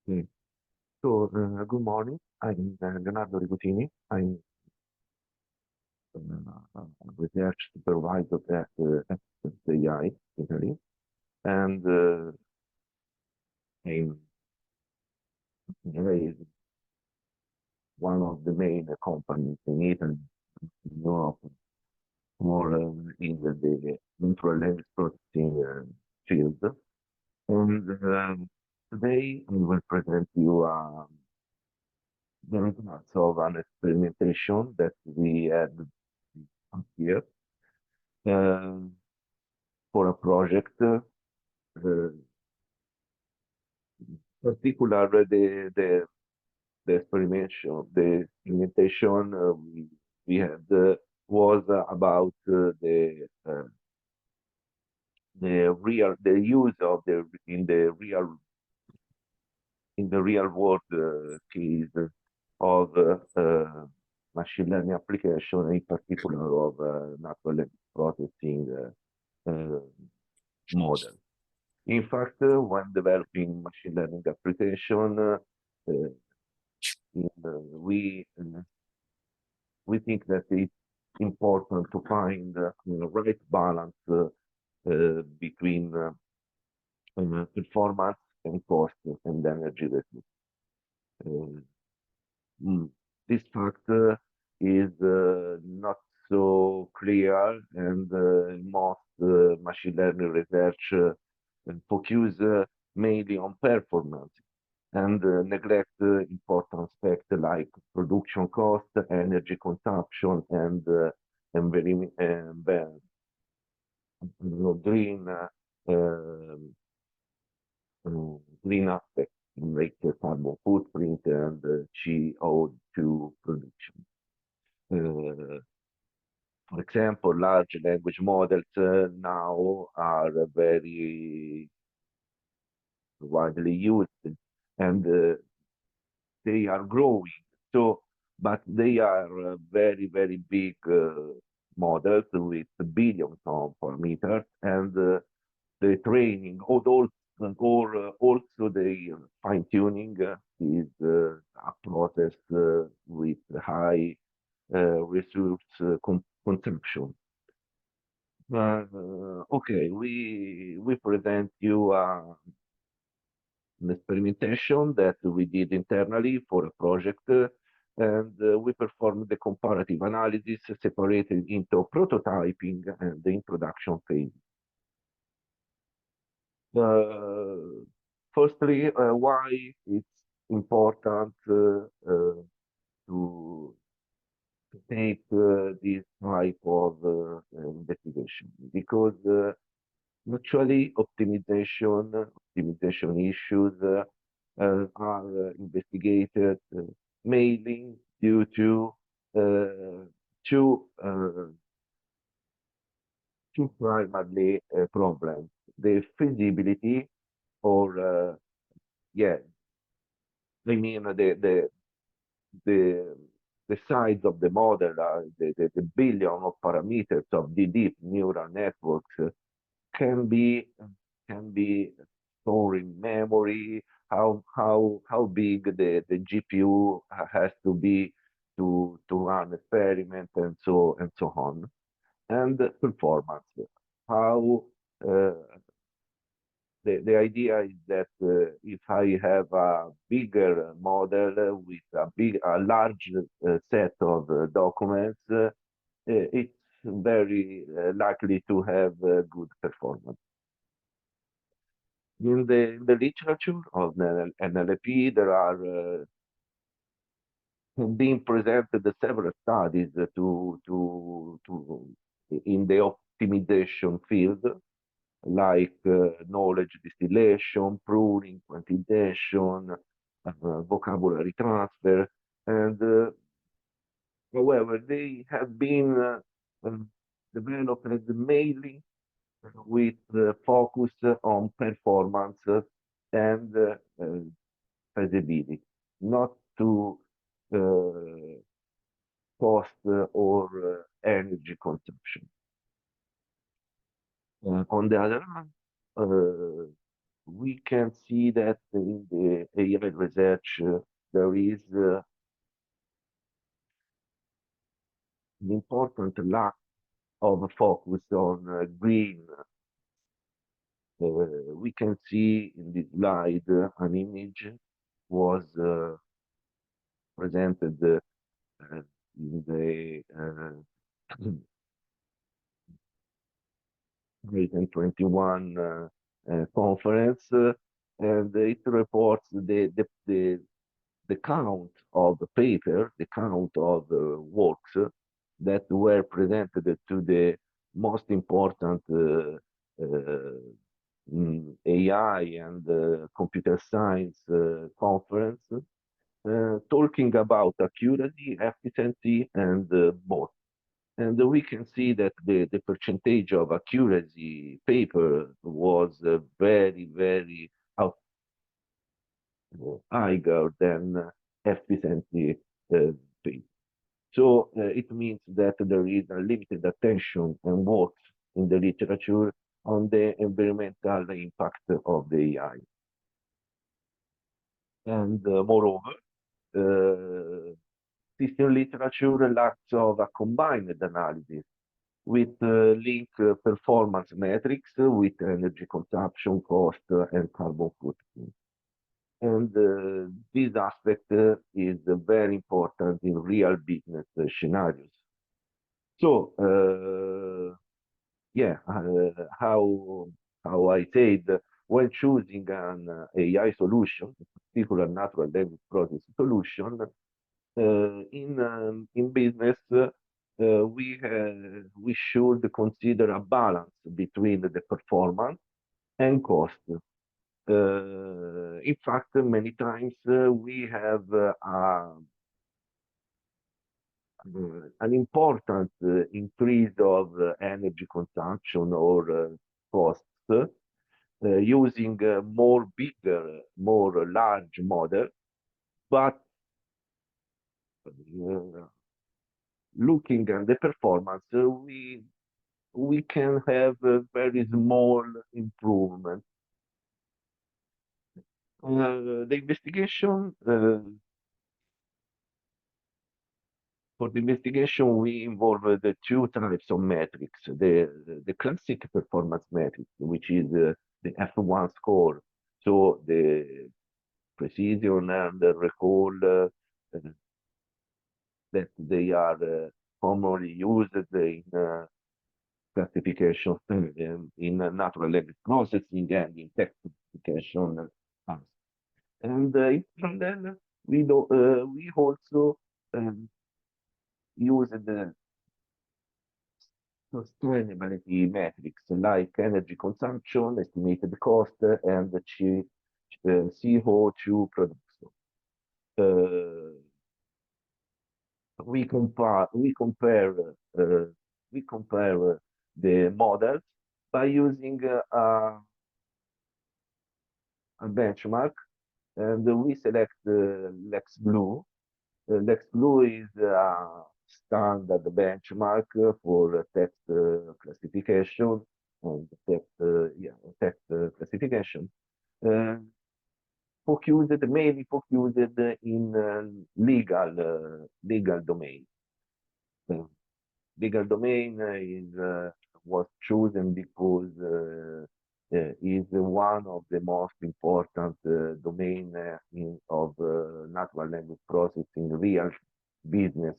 Okay. So, good morning. I'm Leonardo Rigutini. I'm a research supervisor at expert.ai in Italy, and I'm is one of the main companies in Italy, in Europe, more in the natural language processing field. And today I will present you the results of an experimentation that we had last year uh, for a project. Particular the experimentation we had was about the use of the in the real world case of machine learning application, in particular of natural language processing model. In fact, when developing machine learning application, we think that it's important to find the right balance between performance and cost and energy resource. Uh, this fact is not so clear, and most machine learning research focus mainly on performance and neglect important aspects like production cost, energy consumption, and green green aspects like carbon footprint and CO2 production. For example, large language models now are very widely used, and they are growing. So, but they are very, very big models with billions of parameters, and the training, or also the fine tuning is a process with high resource consumption. Okay, we present you an experimentation that we did internally for a project, and we performed the comparative analysis separated into prototyping and the introduction phase. Uh, Firstly, why it's important to take this type of investigation? Because actually optimization issues are investigated mainly due to uh, two primary problems: the feasibility, or yeah, I mean the the size of the model, the billion of parameters of the deep neural networks can be stored in memory. How big the GPU has to be to run experiment, and so on, and performance. How uh, the idea is that if I have a bigger model with a large set of documents, it's very likely to have good performance. In the literature of the NLP, there are being presented several studies to in the optimization field, like knowledge distillation, pruning, quantization, vocabulary transfer, and however, they have been developed mainly with focus on performance and feasibility, not to uh, cost or energy consumption. On the other hand, we can see that in the AI research, there is an important lack of focus on green. We can see in this slide an image was presented in the 2021 conference, and it reports the count of the paper, the count of works that were presented to the most important AI and computer science conference, talking about accuracy, efficiency, and both. And we can see that the percentage of accuracy paper was very, very higher than efficiency uh, paper. So it means that there is a limited attention and work in the literature on the environmental impact of the AI. And moreover, system literature lacks of a combined analysis with link performance metrics with energy consumption, cost, and carbon footprint. And this aspect is very important in real business scenarios. So, yeah, how I said, when choosing an AI solution, in particular natural language processing solution, in business, we should consider a balance between the performance and cost. In fact, many times we have an important increase of energy consumption or costs using more bigger, more large model, but looking at the performance, we can have a very small improvement. The investigation For the investigation, we involve the two types of metrics. The classic performance metric, which is the F1 score, so the precision and the recall that they are commonly used in classification in natural language processing and in text classification. And in parallel, we also um, use the sustainability metrics like energy consumption, estimated cost, and the CO2 production. Uh, uh, we compare the models by using a benchmark, and we select LexGLUE. LexGLUE is a standard benchmark for text classification and text classification. Uh, Mainly focused in legal domain. Uh, Legal domain was chosen because is one of the most important domain of natural language processing real business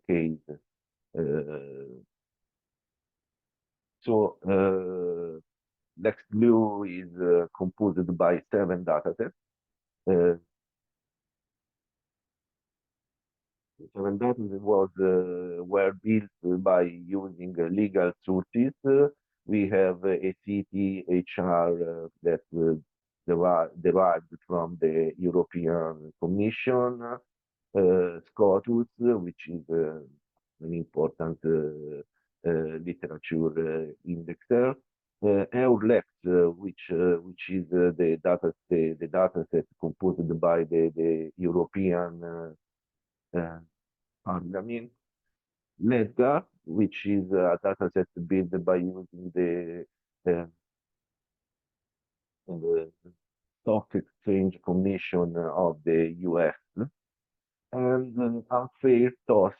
case. Uh, LexGLUE is composed by 7 datasets. Uh, Seven datasets were built by using legal sources. We have ACT, HR that derived from the European Commission, SCOTUS, which is an important literature indexer, EURLEX, which is the data set composed by the European Parliament, LEDGA, which is a data set built by using the Stock Exchange Commission of the US, and unfair toss,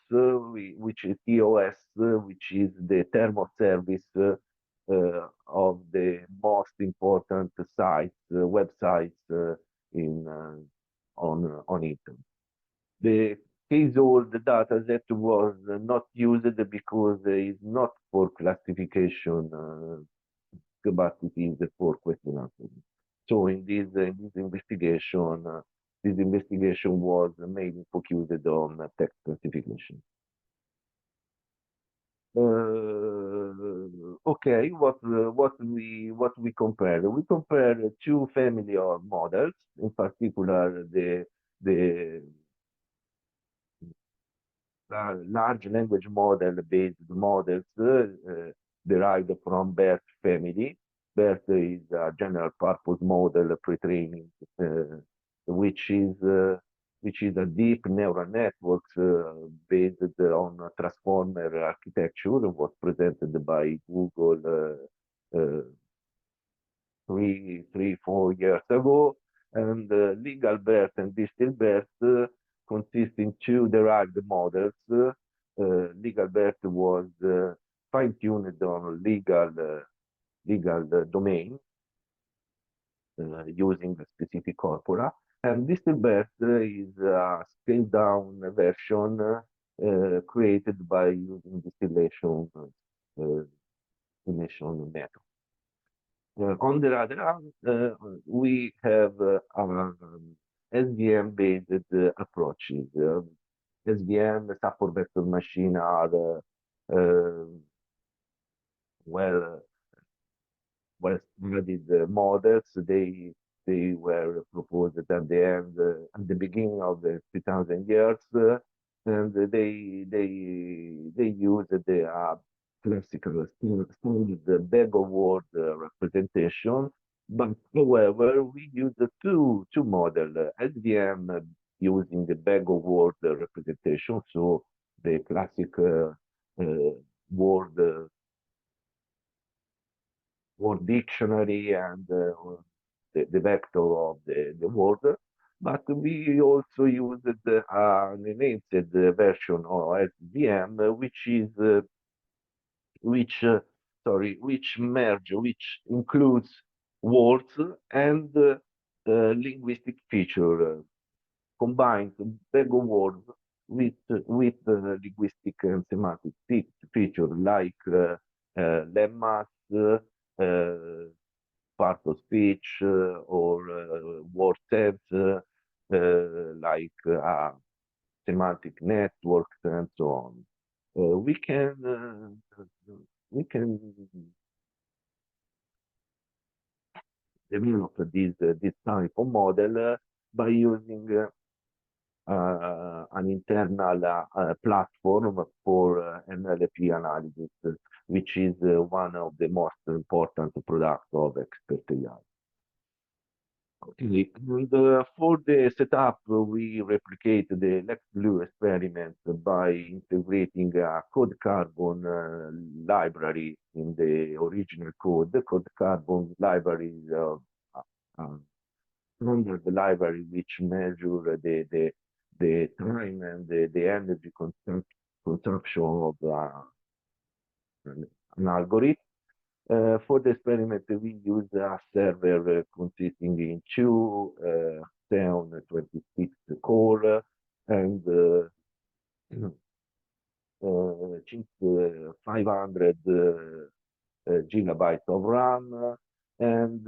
which is TOS, which is the term of service of the most important sites, websites in on internet. The case-old data set was not used because it's not for classification, but it is for question answering. So this investigation was mainly focused on text classification. Okay, what we compare? We compare two family of models, in particular the large language model-based models derived from BERT family. BERT is a general purpose model pre-training, which is uh, which is a deep neural network based on transformer architecture, was presented by Google 4 years ago, and legal BERT and distill BERT consist in two derived models. Legal BERT was fine-tuned on legal domain using a specific corpora, and distill BERT is a scaled-down version created by using distillation method. On the other hand, we have SVM-based approaches. SVM, support vector machine, are uh, well well-studied models. They were proposed at at the beginning of the 2000 years, and they used the classical standard bag of word representation. But however, we use the two model SVM using the bag of word representation, so the classic word word dictionary and the vector of the word, but we also used an enhanced version of SVM, which which includes words and linguistic feature, combines bag of words with linguistic and semantic feature like lemmas, uh, part of speech, or word sense, like semantic networks and so on. We can develop this type of model by using an internal platform for NLP analysis, which is one of the most important products of expert.ai. Okay. And for the setup, we replicate the LexGLUE experiment by integrating a code carbon library in the original code. The code carbon library is a standard library which measure the time and the energy consumption of an algorithm. For the experiment, we use a server consisting in two Xeon 26 core and chip 500 gigabytes of RAM and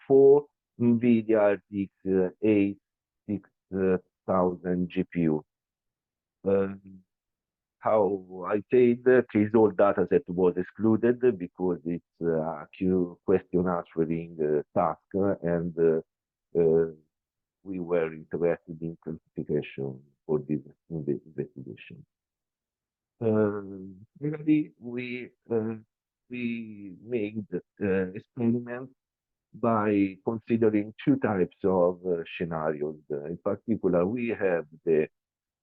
four NVIDIA RTX 6000 GPU. How I said, case-old dataset was excluded because it's a question answering task, and we were interested in classification for this investigation. Finally, we made experiments by considering two types of scenarios. In particular, we have the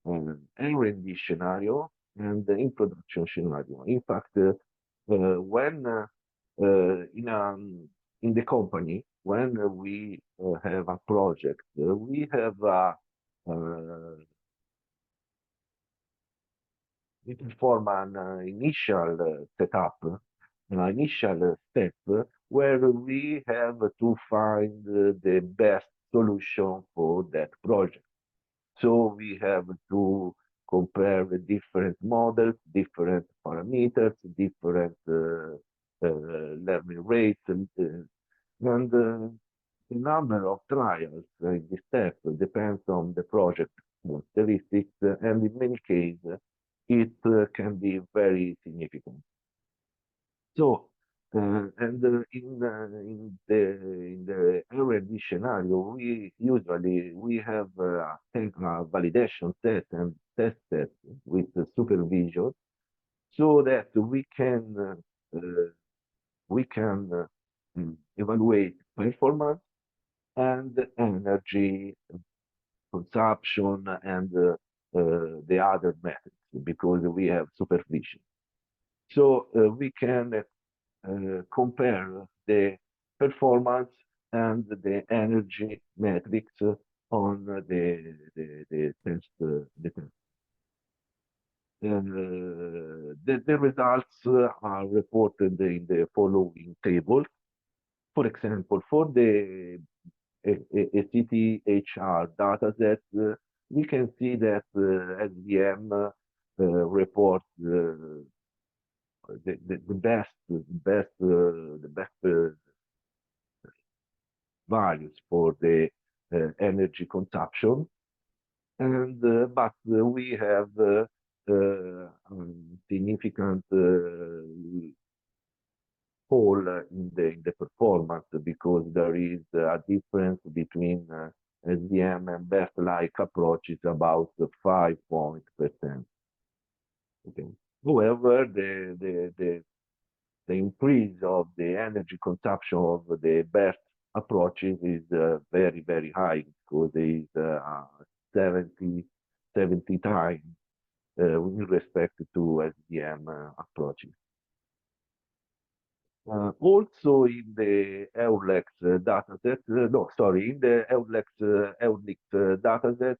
R&D scenario and the in production scenario. In fact, when in the company, when we have a project, uh, we perform an initial setup, an initial step where we have to find the best solution for that project. So we have to compare the different models, different parameters, different learning rates, and the number of trials in this step depends on the project characteristics, and in many cases, it can be very significant. So, in the R&D scenario, we have a validation set and test set with the supervision, so that we can evaluate performance and energy consumption and the other methods because we have supervision. So we can compare the performance and the energy metrics on the test. The results are reported in the following table. For example, for the CTHR dataset, we can see that SVM reports the best values for the energy consumption, and but we have significant fall in the performance because there is a difference between SVM and best-like approaches about 5 percent. Okay. However, the increase of the energy consumption of the best approaches is very, very high because it is 70, 70 times with respect to SVM approaches. Also in the EURLEX dataset, no, sorry, in the EURLEX dataset,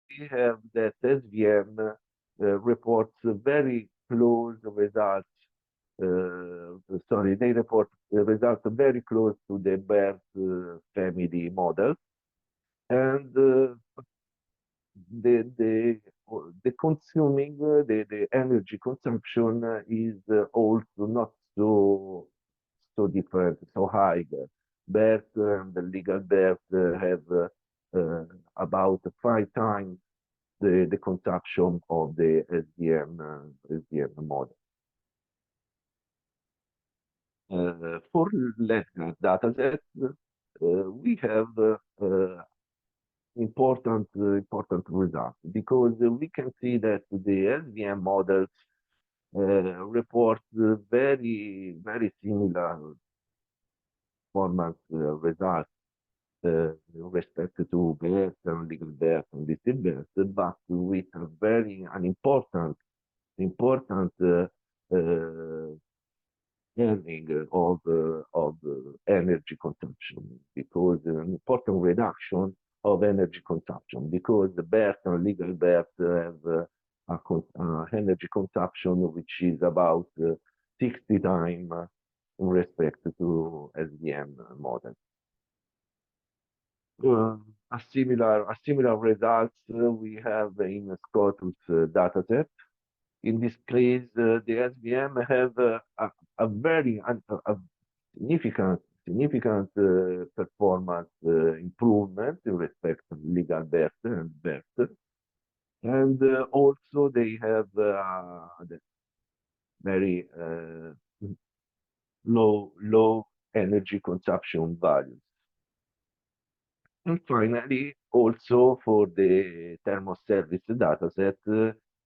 we have that SVM reports very close results. Sorry, they report results very close to the BERT family model, and the the energy consumption is also not so different, so high. BERT and the legal BERT have about 5 times the consumption of the SDM model. For LexGLUE dataset, we have important results because we can see that the SVM models report very similar performance results with respect to BERT and legal BERT and distinct BERT, but with an important earning of energy consumption because an important reduction of energy consumption because the BERT and legal BERT have energy consumption which is about 60 times in respect to SVM model. A similar results we have in SCOTUS dataset. In this case, the SVM have a very significant performance improvement in respect to legal BERT and BERT, and also they have the very low energy consumption values. And finally, also for the thermoservice dataset,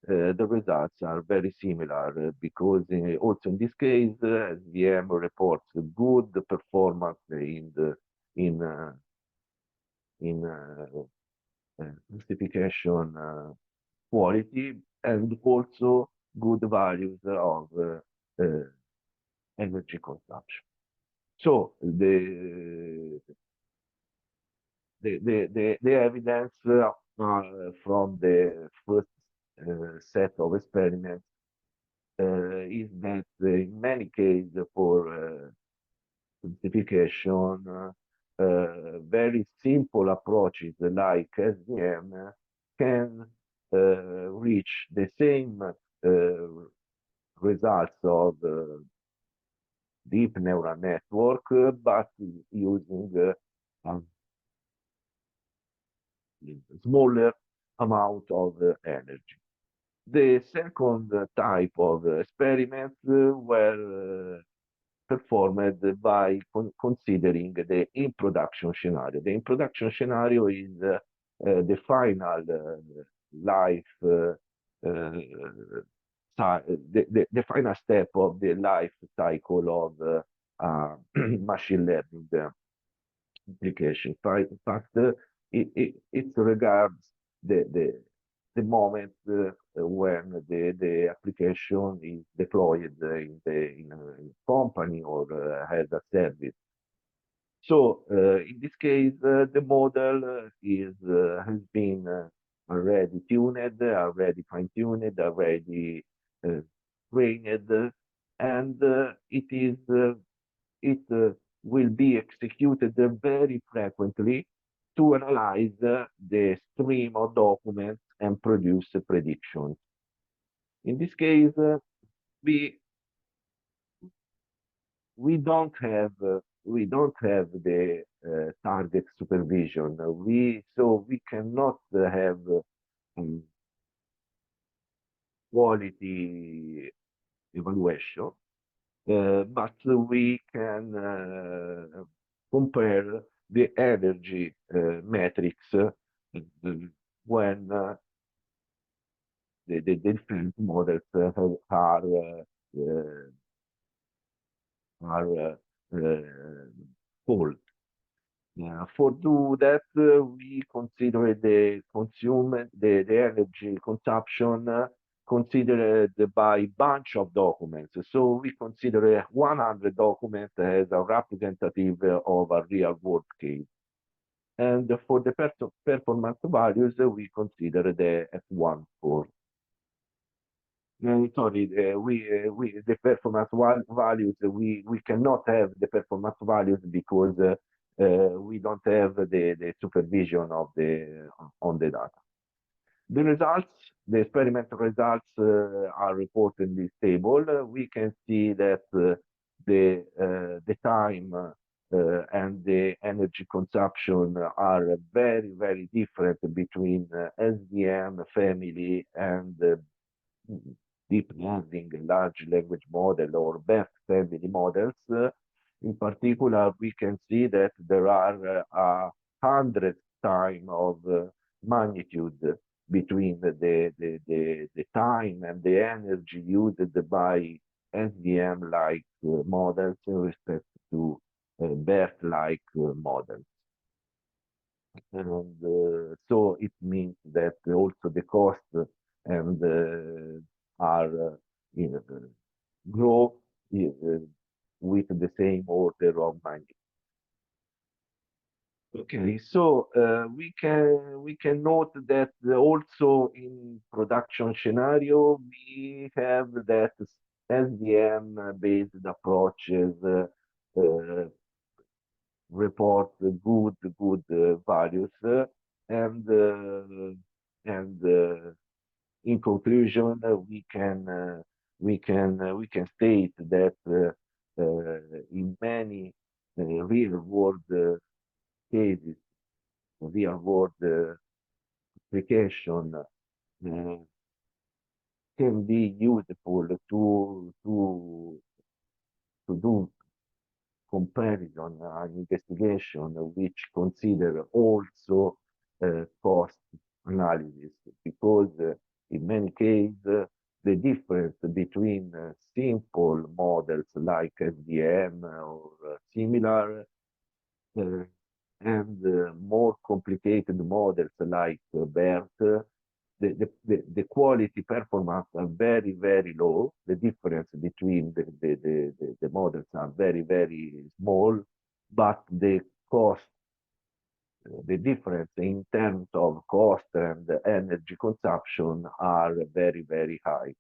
the results are very similar because also in this case, SVM reports good performance in classification quality and also good values of energy consumption. So the evidence from the first set of experiments is that in many cases for simplification, very simple approaches like SVM can reach the same results of deep neural network, but using a smaller amount of energy. The second type of experiments were performed by considering the in-production scenario. The in-production scenario is the final life, the final step of the life cycle of machine learning application. In fact, it regards the moment when the application is deployed in a company or has a service. So in this case, the model has been already tuned, already fine-tuned, already uh, trained, and it will be executed very frequently to analyze the stream of documents and produce predictions. In this case, we we don't have the target supervision. We cannot have um, quality evaluation, but we can compare the energy metrics when the different models are called. For do that, we consider the energy consumption considered by bunch of documents. So we consider 100 documents as a representative of a real world case. And for the performance values, we consider the F1 score. Sorry, we the performance values, we cannot have the performance values because we don't have the supervision of the on the data. The results, the experimental results are reported in this table. We can see that the time and the energy consumption are very different between SVM family and deep learning, large language model, or best family models. In particular, we can see that there are 100 times of magnitude between the time and the energy used by SVM-like models in respect to BERT-like models. And so it means that also the cost and are grow with the same order of magnitude. Okay, so we can note that also in production scenario we have that SVM based approaches report good values and in conclusion we can state that in many real world cases, real world application can be useful to do comparison and investigation which consider also cost analysis because in many cases the difference between simple models like SDM or similar and more complicated models like BERT the quality performance are very, very low. The difference between the models are very, very small, but cost, the difference in terms of cost and energy consumption are very, very high.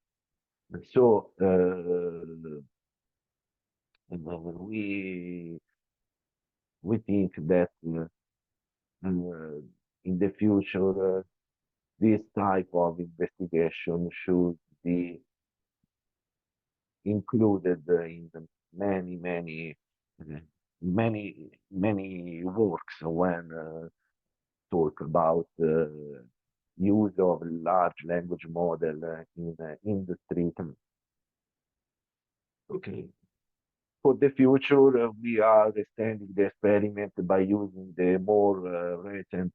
So we think that in the future this type of investigation should be included in many, many, many works when talk about use of large language model in industry. Okay. For the future, we are extending the experiment by using the more recent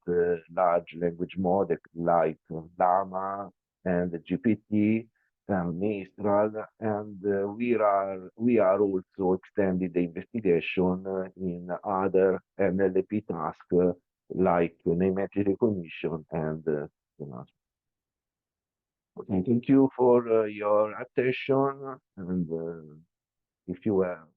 large language model like Llama and GPT and Mistral, and we are also extending the investigation in other NLP tasks like name recognition and you know. Okay, thank you for your attention and if you have